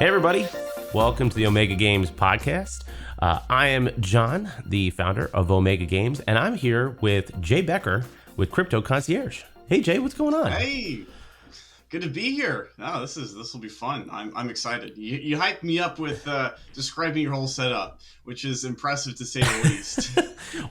Hey, everybody. Welcome to the Omega Games podcast. I am John, the founder of Omega Games, and I'm here with Jay Becker with Crypto Concierge. Hey, Jay, what's going on? Hey, good to be here. No, this will be fun. I'm excited. You hyped me up with describing your whole setup, which is impressive to say the least.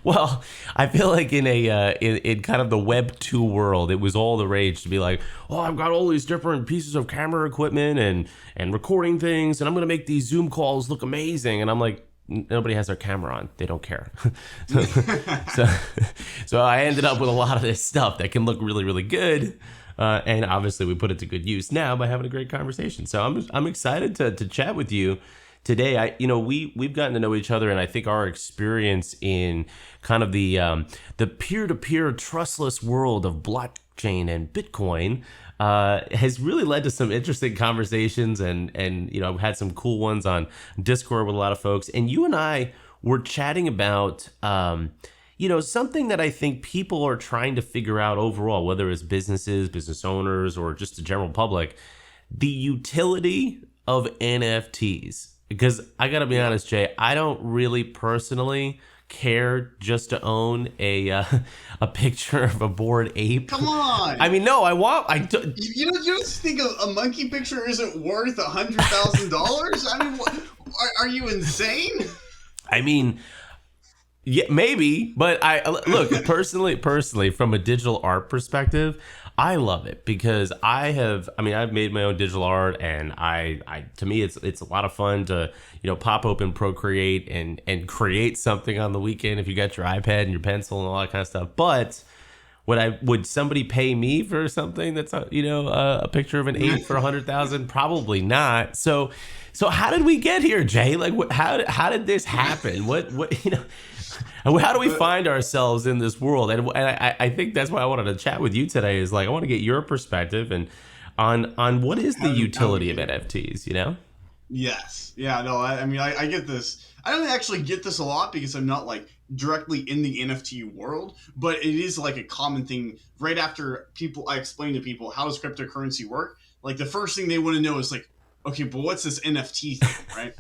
Well, I feel like in kind of the Web 2 world, it was all the rage to be like, oh, I've got all these different pieces of camera equipment and recording things, and I'm going to make these Zoom calls look amazing. And I'm like, nobody has their camera on. They don't care. So I ended up with a lot of this stuff that can look really, really good. And obviously we put it to good use now by having a great conversation. So I'm excited to chat with you today. We've gotten to know each other, and I think our experience in kind of the peer-to-peer trustless world of blockchain and Bitcoin has really led to some interesting conversations, and I've had some cool ones on Discord with a lot of folks. And you and I were chatting about something that I think people are trying to figure out overall, whether it's businesses, business owners, or just the general public, the utility of NFTs. Because I got to be honest, Jay, I don't really personally care just to own a picture of a Bored Ape. Come on. I mean, no, You don't think a monkey picture isn't worth $100,000? I mean, are you insane? I mean, yeah, maybe, but I look personally from a digital art perspective, I love it because I've made my own digital art, and to me it's a lot of fun to pop open Procreate and create something on the weekend if you got your iPad and your pencil and all that kind of stuff. But would somebody pay me for something that's a picture of an ape for 100,000? Probably not. So how did we get here, Jay? Like how did this happen? How do we find ourselves in this world? And I think that's why I wanted to chat with you today. Is like I want to get your perspective and on what is the utility of NFTs. Yes. Yeah. No. I get this. I don't actually get this a lot because I'm not like directly in the NFT world, but it is like a common thing. Right after I explain to people how does cryptocurrency work, like the first thing they want to know is like, okay, but what's this NFT thing, right?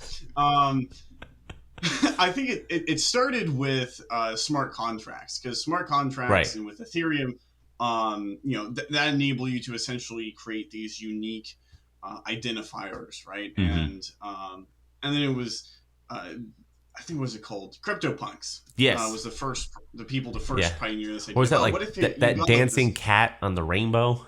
I think it started with smart contracts, because smart contracts, right, and with Ethereum, that enable you to essentially create these unique identifiers, right? Mm-hmm. And then it was, I think, what was it called? CryptoPunks. Yes, was the people to first pioneer this idea. What was that, like that dancing like cat on the rainbow?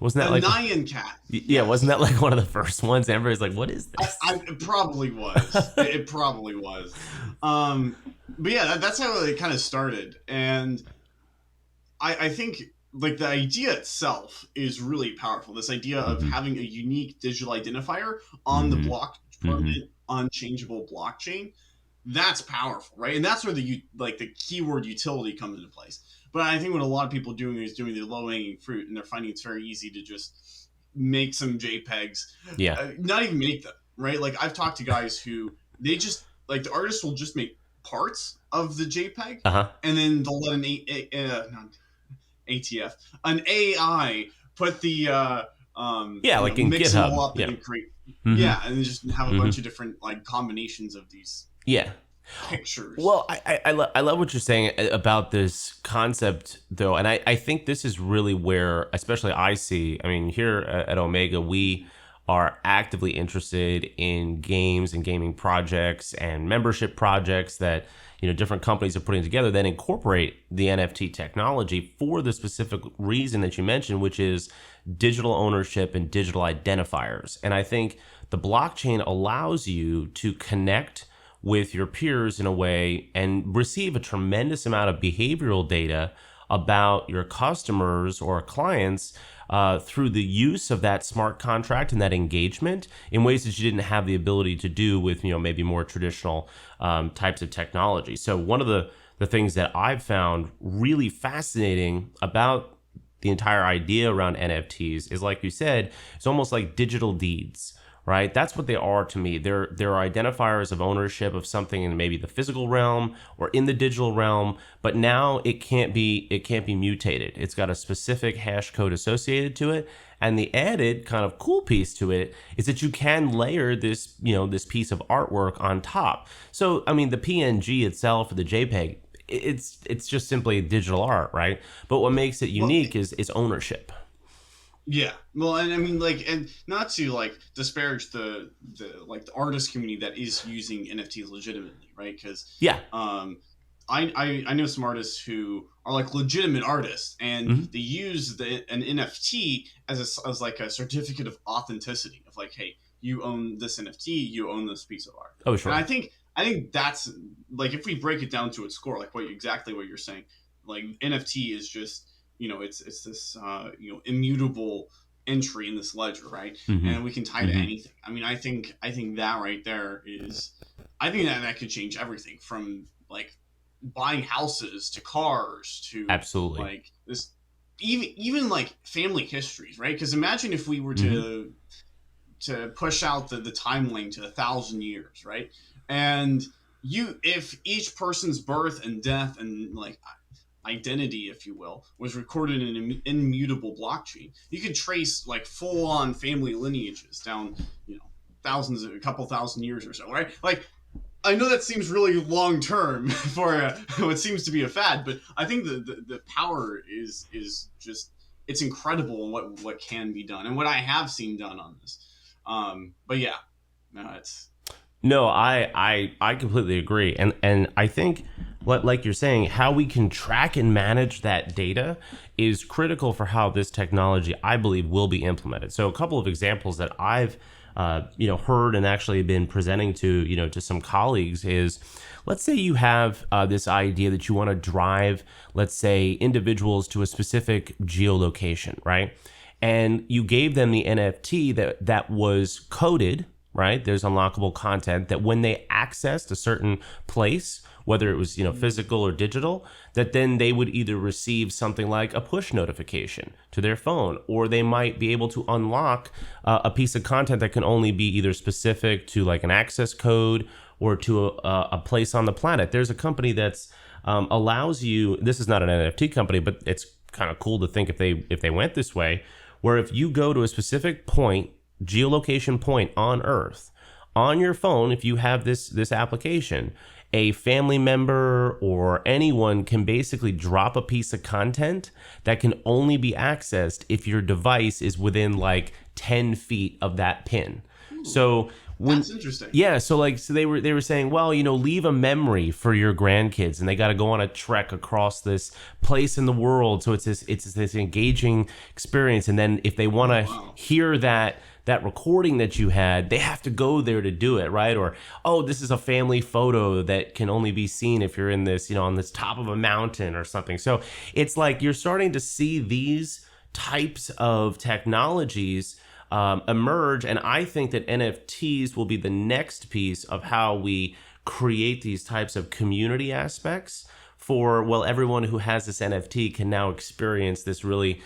Wasn't that like Nyan cat? Yeah, yes. Wasn't that like one of the first ones? Everybody's like, "What is this?" It probably was. It probably was. But yeah, that's how it kind of started, and I think like the idea itself is really powerful. This idea of having a unique digital identifier on the unchangeable blockchain, that's powerful, right? And that's where the keyword utility comes into place. But I think what a lot of people are doing is doing the low-hanging fruit, and they're finding it's very easy to just make some JPEGs. Yeah. Not even make them, right? Like, I've talked to guys who, they just, like, the artist will just make parts of the JPEG, and then they'll let an AI put the, like in mix GitHub. them all up and create, and then just have a bunch of different, like, combinations of these. Yeah. Pictures. Well, I love what you're saying about this concept, though, and I think this is really where, especially here at Omega, we are actively interested in games and gaming projects and membership projects that different companies are putting together that incorporate the NFT technology for the specific reason that you mentioned, which is digital ownership and digital identifiers. And I think the blockchain allows you to connect with your peers in a way and receive a tremendous amount of behavioral data about your customers or clients through the use of that smart contract and that engagement in ways that you didn't have the ability to do with maybe more traditional types of technology. So one of the things that I've found really fascinating about the entire idea around NFTs is, like you said, it's almost like digital deeds, right? That's what they are to me. They're identifiers of ownership of something in maybe the physical realm or in the digital realm, but now it can't be mutated. It's got a specific hash code associated to it. And the added kind of cool piece to it is that you can layer this, this piece of artwork on top. So, I mean, the PNG itself, or the JPEG, it's just simply digital art, right? But what makes it Well, unique is ownership. yeah. Well, and I mean, like, and not to like disparage the artist community that is using NFTs legitimately, right? Because Yeah. I know some artists who are like legitimate artists, and Hmm. they use an NFT as like a certificate of authenticity of like, hey, you own this NFT, you own this piece of art. Oh, And sure. I think that's like, if we break it down to its core, like exactly what you're saying, like NFT is just, it's this immutable entry in this ledger, right? Hmm. And we can tie to Hmm. anything. I mean, I think that right there is, I think that could change everything from like buying houses to cars to Absolutely. like this, even like family histories, right? Because imagine if we were Hmm. to push out the timeline to 1,000 years, right? And if each person's birth and death and like identity, if you will, was recorded in an immutable blockchain, you could trace like full on family lineages down, a couple thousand years or so, right? Like, I know that seems really long term for what seems to be a fad, but I think the power is just, it's incredible in what can be done and what I have seen done on this. But yeah, no, it's No, I completely agree, and I think what, like you're saying, how we can track and manage that data is critical for how this technology, I believe, will be implemented. So a couple of examples that I've heard and actually been presenting to to some colleagues is, let's say you have this idea that you want to drive, let's say, individuals to a specific geolocation, right? And you gave them the NFT that was coded, right? There's unlockable content that when they accessed a certain place, whether it was physical or digital, that then they would either receive something like a push notification to their phone, or they might be able to unlock a piece of content that can only be either specific to like an access code or to a place on the planet. There's a company that's allows you. This is not an NFT company, but it's kind of cool to think if they went this way, where if you go to a specific point, geolocation point on Earth, on your phone, if you have this application, a family member or anyone can basically drop a piece of content that can only be accessed if your device is within like 10 feet of that pin. ooh, So when that's interesting. yeah, so they were saying, well, leave a memory for your grandkids, and they got to go on a trek across this place in the world. So it's this engaging experience, and then if they want Oh to wow. hear that recording that you had, they have to go there to do it, right? Or, oh, this is a family photo that can only be seen if you're in this, on this top of a mountain or something. So it's like you're starting to see these types of technologies emerge, and I think that NFTs will be the next piece of how we create these types of community aspects for, well, everyone who has this NFT can now experience this really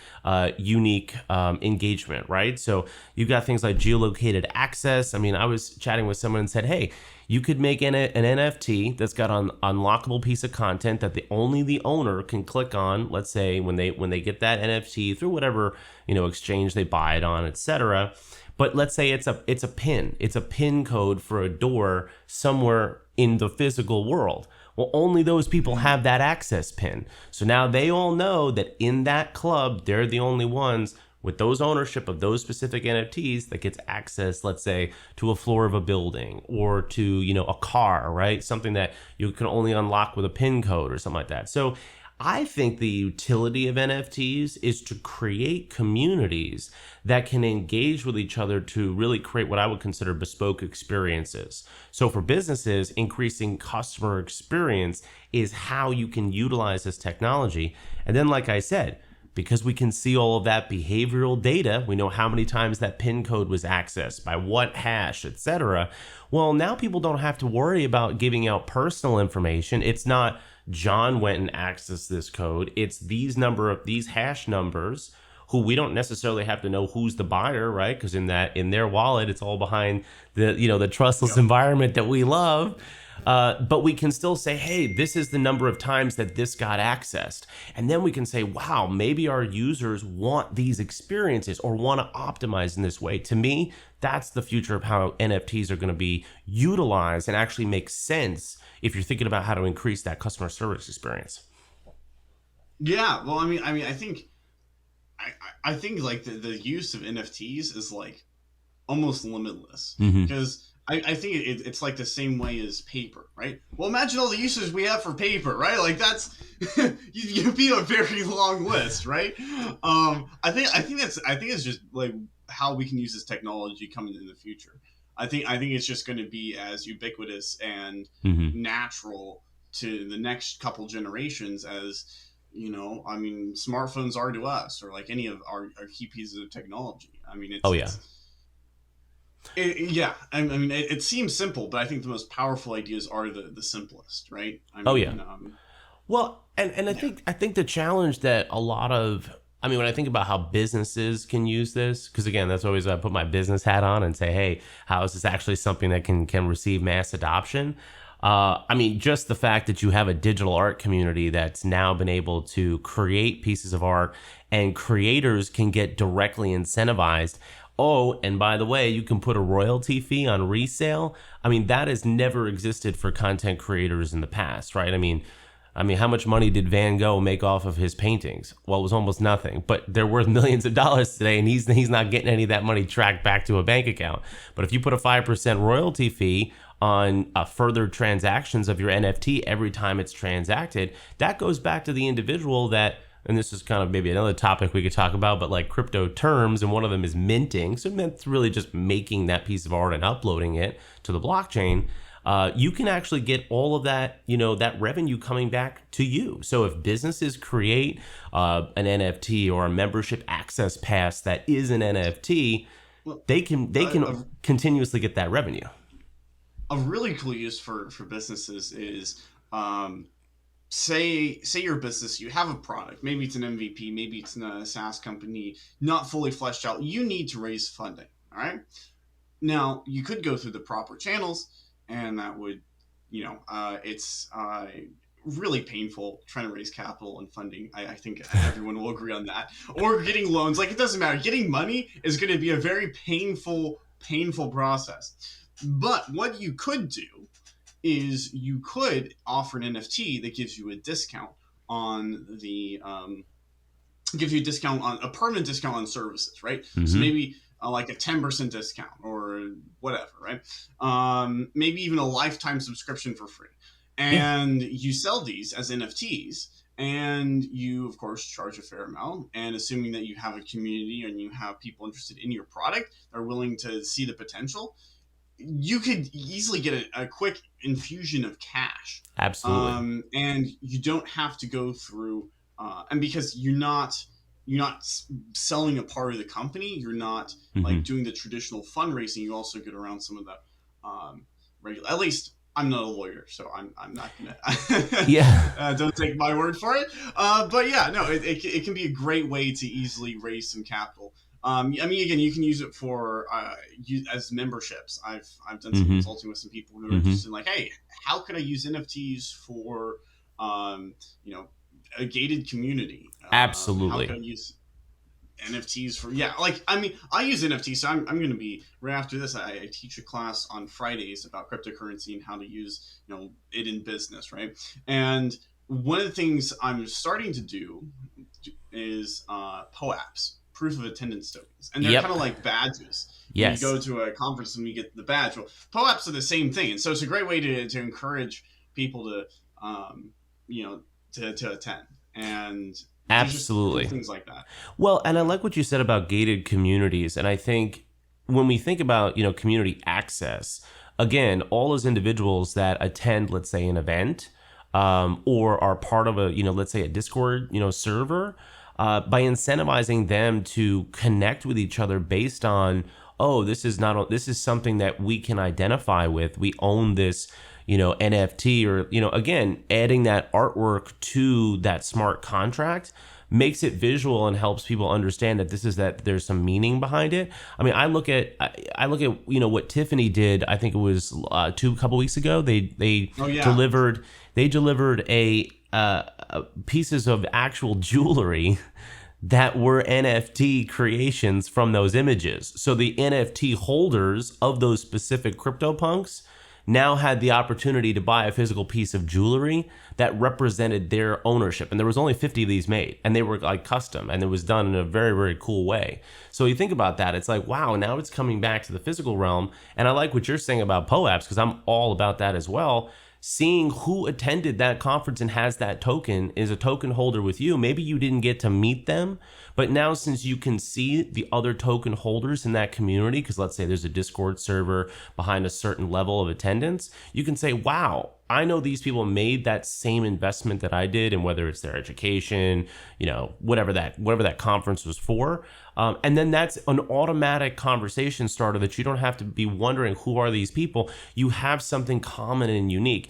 unique engagement, right? So you've got things like geolocated access. I mean, I was chatting with someone and said, hey, you could make an NFT that's got an unlockable piece of content that only the owner can click on. Let's say when they get that NFT through whatever exchange they buy it on, etc. But let's say it's a pin code for a door somewhere in the physical world. Well, only those people have that access pin. So now they all know that in that club, they're the only ones with those ownership of those specific NFTs that gets access, let's say, to a floor of a building or to, a car, right? Something that you can only unlock with a pin code or something like that. So I think the utility of NFTs is to create communities that can engage with each other to really create what I would consider bespoke experiences. So for businesses, increasing customer experience is how you can utilize this technology. And then, like I said, because we can see all of that behavioral data, we know how many times that pin code was accessed, by what hash, etc. Well, now people don't have to worry about giving out personal information. It's not John went and accessed this code. It's these hash numbers who we don't necessarily have to know who's the buyer, right? Because in their wallet, it's all behind the trustless environment that we love. But we can still say, hey, this is the number of times that this got accessed. And then we can say, wow, maybe our users want these experiences or want to optimize in this way. To me, that's the future of how NFTs are going to be utilized and actually make sense if you're thinking about how to increase that customer service experience. Yeah, well, I think, I think like the use of NFTs is like almost limitless, because I think it's like the same way as paper, right? Well, imagine all the uses we have for paper, right? Like that's you'd be a very long list, right? I think it's just like how we can use this technology coming in the future. I think it's just going to be as ubiquitous and natural to the next couple generations as, smartphones are to us, or like any of our key pieces of technology. I mean, it seems simple, but I think the most powerful ideas are the simplest, right? Well, and I think the challenge that a lot of, when I think about how businesses can use this, because again, that's always I put my business hat on and say, hey, how is this actually something that can receive mass adoption? Just the fact that you have a digital art community that's now been able to create pieces of art, and creators can get directly incentivized. Oh, and by the way, you can put a royalty fee on resale. That has never existed for content creators in the past, right? How much money did Van Gogh make off of his paintings? Well, it was almost nothing, but they're worth millions of dollars today, and he's not getting any of that money tracked back to a bank account. But if you put a 5% royalty fee on further transactions of your NFT every time it's transacted, that goes back to the individual that, and this is kind of maybe another topic we could talk about, but like crypto terms, and one of them is minting. So that's really just making that piece of art and uploading it to the blockchain. You can actually get all of that, that revenue coming back to you. So if businesses create an NFT or a membership access pass that is an NFT, they can continuously get that revenue. A really cool use for businesses is, say your business, you have a product, maybe it's an MVP, maybe it's a SaaS company, not fully fleshed out. You need to raise funding. All right. Now you could go through the proper channels, and that would, it's really painful trying to raise capital and funding. I think everyone will agree on that. Or getting loans, like it doesn't matter. Getting money is going to be a very painful process. But what you could do is you could offer an NFT that gives you a discount on a permanent discount on services, right? So maybe like a 10% discount or whatever, right? Maybe even a lifetime subscription for free. And you sell these as NFTs, and you, of course, charge a fair amount. And assuming that you have a community and you have people interested in your product, are willing to see the potential, you could easily get a quick infusion of cash. Absolutely. And you don't have to go through, and because you're not selling a part of the company, you're not like doing the traditional fundraising. You also get around some of the regular. At least I'm not a lawyer, so I'm not gonna. Don't take my word for it. But yeah, no, it can be a great way to easily raise some capital. Again, you can use it for as memberships. I've done some consulting with some people who are interested in like, hey, how could I use NFTs for a gated community? Absolutely. How can I use NFTs for I use NFTs, so I'm going to be right after this. I teach a class on Fridays about cryptocurrency and how to use it in business, right? And one of the things I'm starting to do is POAPs. Proof of attendance tokens, and they're kind of like badges. Yes. You go to a conference and you get the badge. Well, POAPs are the same thing, and so it's a great way to encourage people to attend, and absolutely just things like that. Well, and I like what you said about gated communities, and I think when we think about community access, again, all those individuals that attend, let's say, an event, or are part of a let's say a Discord server. By incentivizing them to connect with each other based on, this is something that we can identify with. We own this, NFT, or again, adding that artwork to that smart contract makes it visual and helps people understand that there's some meaning behind it. I mean, I look at what Tiffany did. I think it was couple weeks ago. They Oh yeah. delivered a pieces of actual jewelry that were NFT creations from those images. So the NFT holders of those specific CryptoPunks now had the opportunity to buy a physical piece of jewelry that represented their ownership. And there was only 50 of these made, and they were like custom, and it was done in a very, very cool way. So you think about that, it's like, wow, now it's coming back to the physical realm. And I like what you're saying about POAPs, because I'm all about that as well. Seeing who attended that conference and has that token, is a token holder with you. Maybe you didn't get to meet them, but now since you can see the other token holders in that community, because let's say there's a Discord server behind a certain level of attendance, you can say, wow, I know these people made that same investment that I did, and whether it's their education, whatever that conference was for. And then that's an automatic conversation starter that you don't have to be wondering, who are these people? You have something common and unique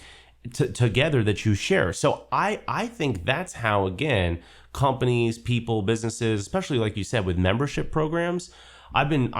together that you share. So I think that's how, again, companies, people, businesses, especially like you said with membership programs, I've been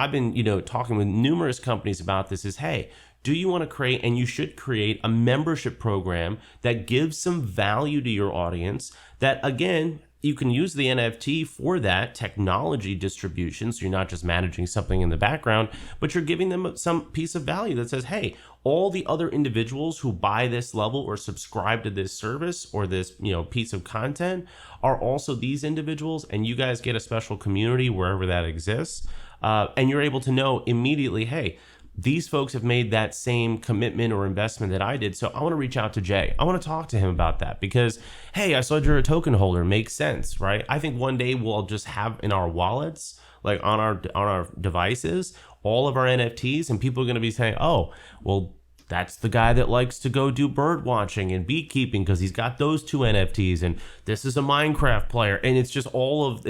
talking with numerous companies about this, is, hey, do you want to create, and you should create, a membership program that gives some value to your audience, that, again, you can use the NFT for that technology distribution. So you're not just managing something in the background, but you're giving them some piece of value that says, hey, all the other individuals who buy this level or subscribe to this service or this, piece of content are also these individuals, and you guys get a special community wherever that exists. And you're able to know immediately, hey, these folks have made that same commitment or investment that I did. So I want to reach out to Jay. I want to talk to him about that, because, hey, I saw you're a token holder. Makes sense, right? I think one day we'll just have in our wallets, like on our devices, all of our NFTs, and people are going to be saying, oh, well, that's the guy that likes to go do bird watching and beekeeping because he's got those 2 NFTs, and this is a Minecraft player. And it's just all of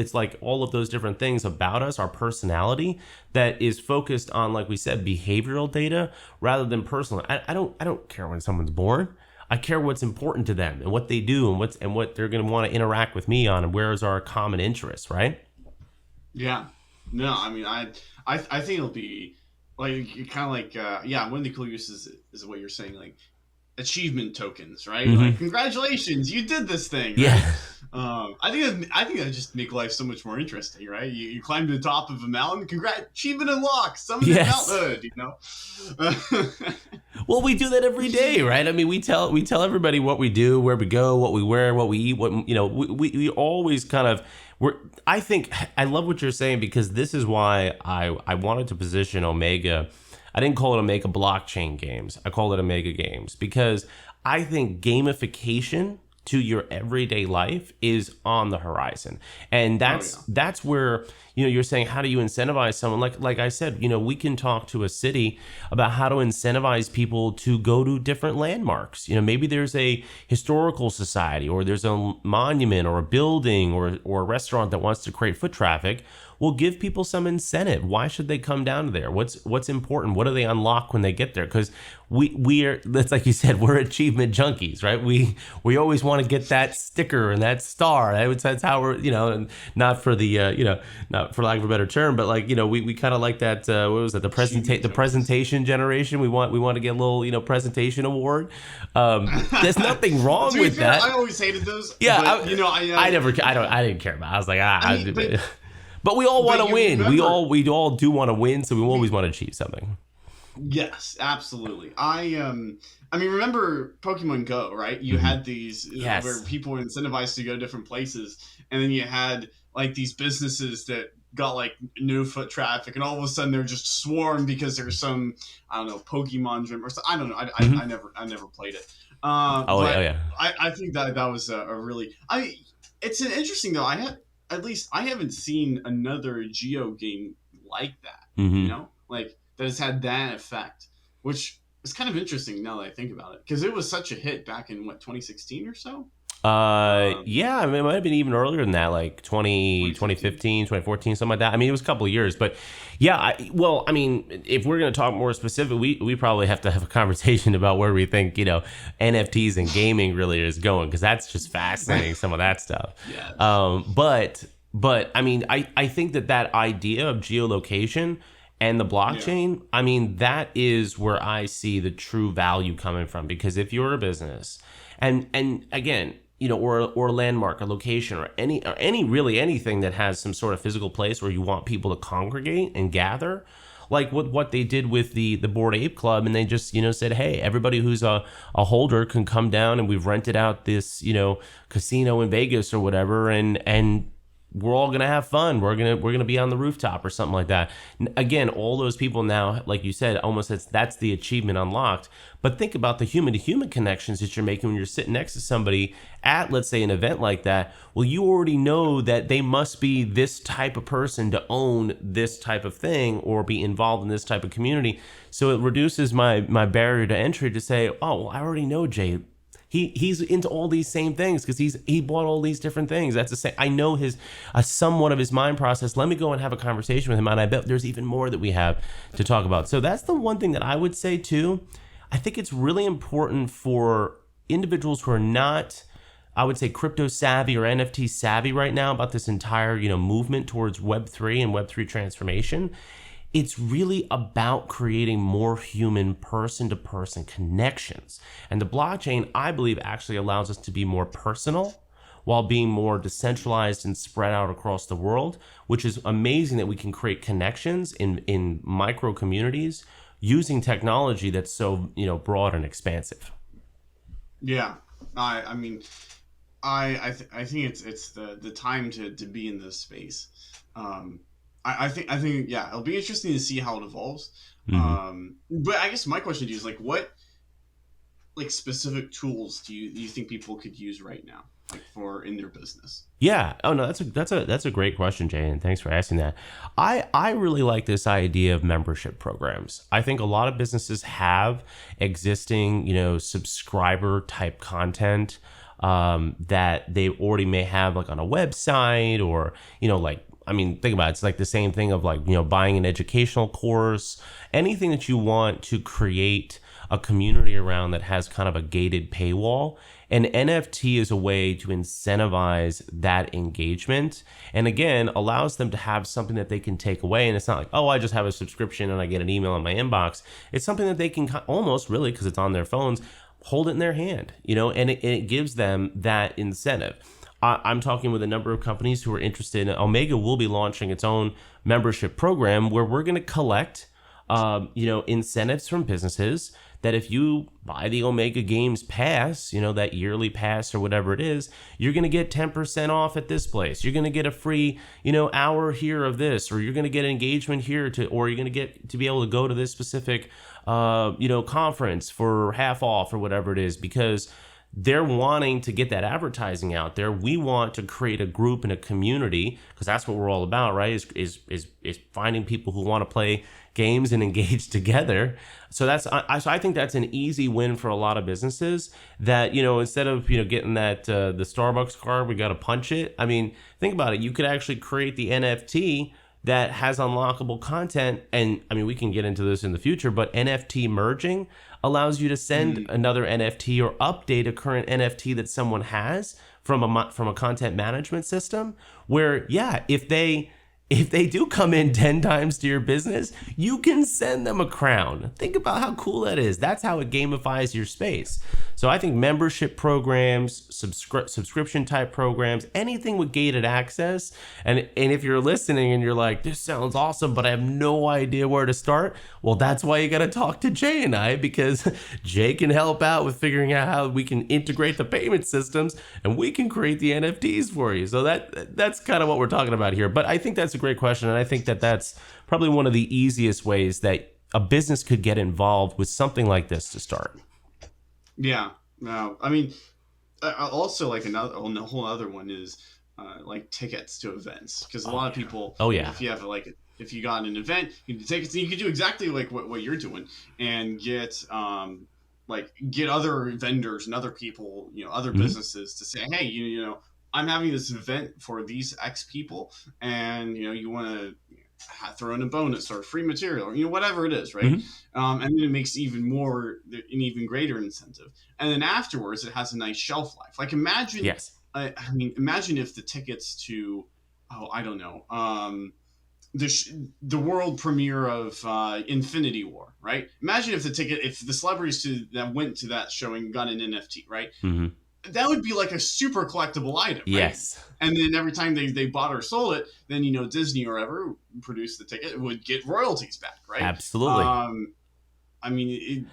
those different things about us, our personality, that is focused on, like we said, behavioral data rather than personal. I don't care when someone's born. I care what's important to them and what they do and what they're going to want to interact with me on, and where is our common interests, right? Yeah. No, I mean, I think it'll be like, kind of like, one of the cool uses is what you're saying, like achievement tokens, right? Mm-hmm. Like, congratulations, you did this thing, right? Yeah. I think that just make life so much more interesting, right? You climb to the top of a mountain, achievement unlocked, summon the Mount Hood, Well, we do that every day, right? I mean, we tell everybody what we do, where we go, what we wear, what we eat, we always kind of, I think I love what you're saying, because this is why I wanted to position Omega. I didn't call it Omega Blockchain Games. I called it Omega Games, because I think gamification to your everyday life is on the horizon. And that's where, you're saying, how do you incentivize someone? Like I said, we can talk to a city about how to incentivize people to go to different landmarks. Maybe there's a historical society, or there's a monument or a building or a restaurant that wants to create foot traffic. We'll give people some incentive. Why should they come down there? What's important? What do they unlock when they get there? Because we are, that's like you said, we're achievement junkies, right? We always want to get that sticker and that star. That's how we're, and not for the, not for lack of a better term, but like, we kind of like that. What was it? The presentation generation. We want to get a little, presentation award. There's nothing wrong with that. I always hated those. Yeah, but, I didn't care about it. I was like, but we all want to win. Remember, we all do want to win, so we always want to achieve something. Yes, absolutely. I mean, remember Pokemon Go, right? You had these where people were incentivized to go different places, and then you had like these businesses that got like no foot traffic, and all of a sudden they're just swarmed because there's some, I don't know, Pokemon gym or something. I don't know. I never played it. I think that was a really. It's an interesting though. At least I haven't seen another Geo game like that, like that has had that effect, which is kind of interesting now that I think about it, because it was such a hit back in 2016 or so. Um, Yeah, I mean, it might have been even earlier than that, like 2015. 2015, 2014, something like that. I mean, it was a couple of years, but yeah, well, I mean, if we're going to talk more specific, we probably have to have a conversation about where we think, NFTs and gaming really is going, because that's just fascinating, some of that stuff. Yes. But I mean, I think that idea of geolocation and the Yeah. blockchain, I mean, that is where I see the true value coming from. Because if you're a business, and again, or a landmark, a location, or any really anything that has some sort of physical place where you want people to congregate and gather, like what they did with the Bored Ape Club, and they just said, hey, everybody who's a holder can come down, and we've rented out this casino in Vegas or whatever, and we're all gonna have fun. We're gonna be on the rooftop or something like that. Again, all those people now, like you said, almost that's the achievement unlocked. But think about the human to human connections that you're making when you're sitting next to somebody at, let's say, an event like that. Well, you already know that they must be this type of person to own this type of thing or be involved in this type of community. So it reduces my barrier to entry to say, oh, well, I already know Jay. He's into all these same things because he bought all these different things. That's the same. I know his somewhat of his mind process. Let me go and have a conversation with him, and I bet there's even more that we have to talk about. So that's the one thing that I would say too. I think it's really important for individuals who are not, I would say, crypto savvy or NFT savvy right now about this entire movement towards Web3 and Web3 transformation. It's really about creating more human person to person connections. And the blockchain, I believe, actually allows us to be more personal while being more decentralized and spread out across the world, which is amazing that we can create connections in micro communities using technology that's so, broad and expansive. Yeah. I mean, I think it's the time to be in this space. I think yeah, it'll be interesting to see how it evolves. Mhm. But I guess my question to you is like, what like specific tools do you think people could use right now, like for in their business? Yeah. Oh no, that's a great question, Jay, and thanks for asking that. I really like this idea of membership programs. I think a lot of businesses have existing, subscriber type content that they already may have like on a website or like. I mean, think about it. It's like the same thing of like, buying an educational course, anything that you want to create a community around that has kind of a gated paywall. And NFT is a way to incentivize that engagement. And again, allows them to have something that they can take away. And it's not like, oh, I just have a subscription and I get an email in my inbox. It's something that they can almost really, because it's on their phones, hold it in their hand, and it gives them that incentive. I'm talking with a number of companies who are interested. Omega will be launching its own membership program where we're going to collect, incentives from businesses that if you buy the Omega Games pass, that yearly pass or whatever it is, you're going to get 10% off at this place. You're going to get a free, hour here of this, or you're going to get engagement here or you're going to get to be able to go to this specific, conference for half off or whatever it is, because they're wanting to get that advertising out there. We want to create a group and a community because that's what we're all about, right? Is finding people who want to play games and engage together. So I think that's an easy win for a lot of businesses. That instead of getting that the Starbucks card, we got to punch it. I mean, think about it. You could actually create the NFT that has unlockable content. And I mean, we can get into this in the future, but NFT merging allows you to send Mm, another NFT or update a current NFT that someone has from a content management system where, yeah, if they do come in 10 times to your business, you can send them a crown. Think about how cool that is. That's how it gamifies your space. So I think membership programs, subscription type programs, anything with gated access. And if you're listening and you're like, this sounds awesome, but I have no idea where to start. Well, that's why you got to talk to Jay and I, because Jay can help out with figuring out how we can integrate the payment systems and we can create the NFTs for you. So that's kind of what we're talking about here. But I think that's a great question. And I think that's probably one of the easiest ways that a business could get involved with something like this to start. yeah. No, I mean, also like a whole other one is like tickets to events because a Oh lot of yeah. people, Oh like yeah. if you have like if you got an event, you can tickets, you can do exactly like what you're doing and get like get other vendors and other people, other businesses to say, hey, I'm having this event for these X people, and you want to throw in a bonus or free material, or whatever it is, right? And then it makes an even greater incentive. And then afterwards, it has a nice shelf life. Like imagine, imagine if the tickets to, I don't know, the world premiere of Infinity War, right? Imagine if the celebrities that went to that showing got an NFT, right? That would be like a super collectible item, right? Yes. And then every time they bought or sold it, then Disney or whoever produced the ticket would get royalties back, right? Absolutely. I mean,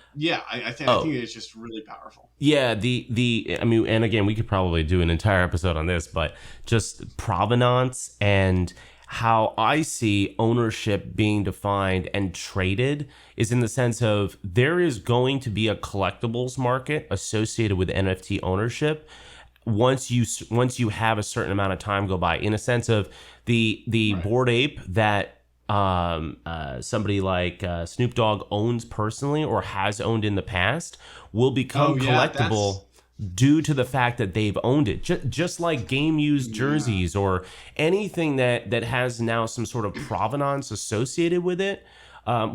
I think it's just really powerful. Yeah, I mean, and again, we could probably do an entire episode on this, but just provenance and how I see ownership being defined and traded is in the sense of there is going to be a collectibles market associated with NFT ownership once you have a certain amount of time go by, in a sense of the right. Bored Ape that somebody like Snoop Dogg owns personally or has owned in the past will become collectible due to the fact that they've owned it. Just like game used jerseys or anything that has now some sort of provenance associated with it.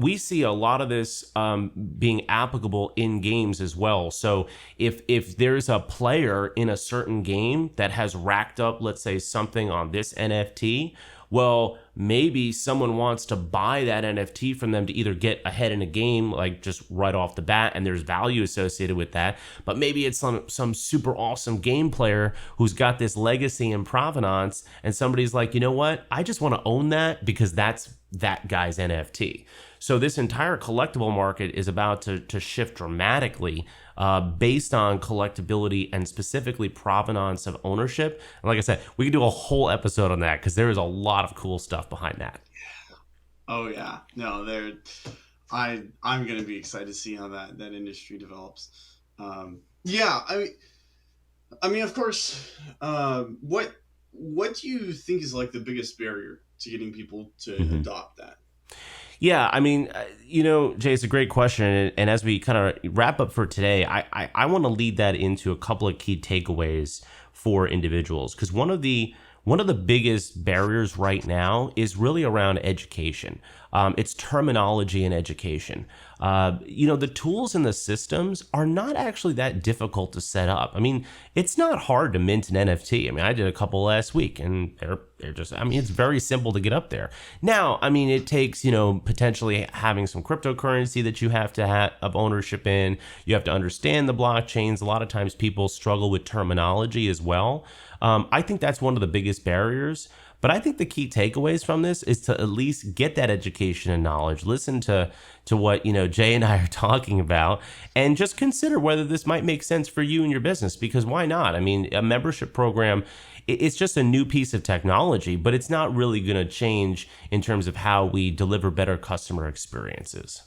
We see a lot of this being applicable in games as well. So if there's a player in a certain game that has racked up, let's say, something on this NFT, well, maybe someone wants to buy that NFT from them to either get ahead in a game, like just right off the bat, and there's value associated with that. But maybe it's some super awesome game player who's got this legacy and provenance, and somebody's like, you know what? I just want to own that because that's that guy's NFT. So this entire collectible market is about to shift dramatically based on collectability and specifically provenance of ownership. And like I said, we could do a whole episode on that because there is a lot of cool stuff behind that. Oh yeah, no, I'm gonna be excited to see how that industry develops. Yeah, I mean, of course. What do you think is like the biggest barrier to getting people to adopt that? Yeah, I mean, Jay, it's a great question. And as we kind of wrap up for today, I want to lead that into a couple of key takeaways for individuals. Because one of the biggest barriers right now is really around education. It's terminology and education. The tools and the systems are not actually that difficult to set up. I mean, it's not hard to mint an NFT. I mean, I did a couple last week and they're just, I mean, it's very simple to get up there. Now, I mean, it takes, potentially having some cryptocurrency that you have to have of ownership in. You have to understand the blockchains. A lot of times people struggle with terminology as well. I think that's one of the biggest barriers. But I think the key takeaways from this is to at least get that education and knowledge, listen to what, Jay and I are talking about, and just consider whether this might make sense for you and your business, because why not? I mean, a membership program, it's just a new piece of technology, but it's not really going to change in terms of how we deliver better customer experiences.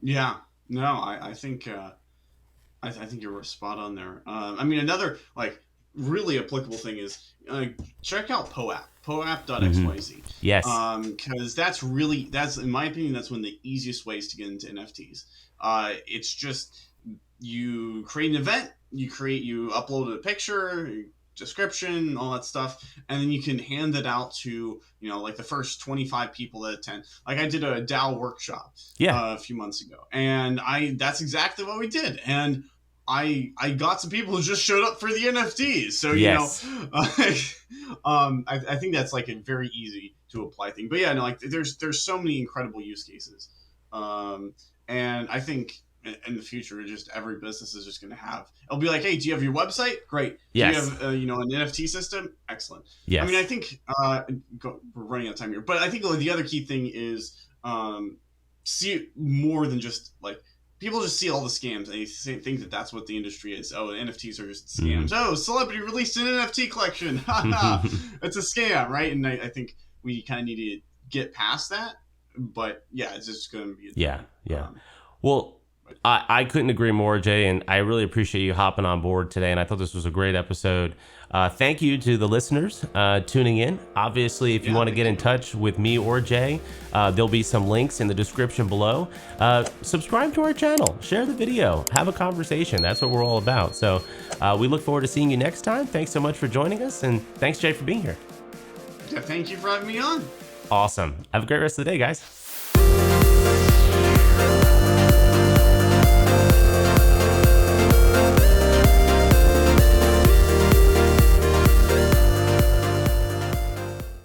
Yeah, no, I think you're spot on there. I mean, another really applicable thing is check out poapp.xyz. Yes. Because that's in my opinion, that's one of the easiest ways to get into NFTs. It's just you create an event, you upload a picture, description, all that stuff, and then you can hand it out to the first 25 people that attend. Like I did a DAO workshop a few months ago, and that's exactly what we did. And I got some people who just showed up for the NFTs. So, I think that's like a very easy to apply thing. But yeah, no, there's so many incredible use cases. And I think in the future, just every business is just going to it'll be like, hey, do you have your website? Great. Yes. Do you have, an NFT system? Excellent. Yes. I mean, I think we're running out of time here, but I think the other key thing is see more than just people just see all the scams and they think that that's what the industry is. Oh, NFTs are just scams. Oh, celebrity released an NFT collection. It's a scam, right? And I think we kind of need to get past that. But yeah, it's just going to be Yeah. Well, I couldn't agree more, Jay, and I really appreciate you hopping on board today. And I thought this was a great episode. Thank you to the listeners tuning in. Obviously, if you want to get in touch with me or Jay, there'll be some links in the description below. Subscribe to our channel, share the video, have a conversation. That's what we're all about. So we look forward to seeing you next time. Thanks so much for joining us, and thanks, Jay, for being here. Yeah, thank you for having me on. Awesome. Have a great rest of the day, guys.